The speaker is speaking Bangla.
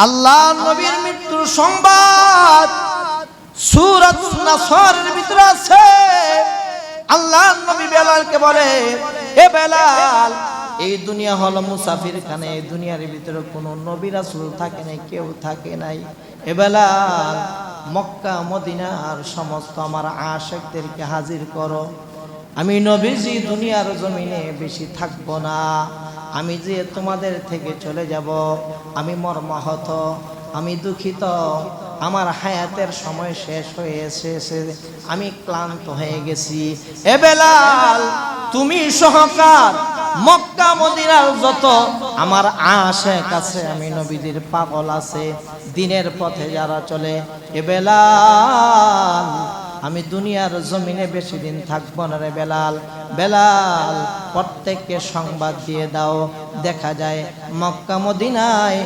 আল্লাহ নবীর মৃত্যুর সংবাদ সূরাত নাসরের ভিতরে আছে। আল্লাহ নবী বেলালকে বলে, এ বেলাল, এই দুনিয়া হলো মুসাফির খানা, এই দুনিয়ার ভিতরে কোনো নবী রাসূল থাকে নাই, কেউ থাকে নাই। এ বেলাল, মক্কা মদিনার সমস্ত আমার আশিকদেরকে হাজির করো। আমি নবীজি দুনিয়ার জমিনে বেশি থাকবো না। আমি যে তোমাদের থেকে চলে যাব, আমি মর্মাহত, আমি দুঃখিত। আমার হায়াতের সময় শেষ হয়ে এসেছে, আমি ক্লান্ত হয়ে গেছি। এ বেলাল, তুমি সহকার মক্কা মদিনার যত আমার আশিক আছে, আমি নবীদের পাগল আছে, দিনের পথে যারা চলে, এ বেলাল, আমি দুনিয়ার জমিনে বেশি দিন থাকবো না রে বেলাল। বেলাল, প্রত্যেককে সংবাদ দিয়ে দাও, দেখা যায় মক্কা মদিনায়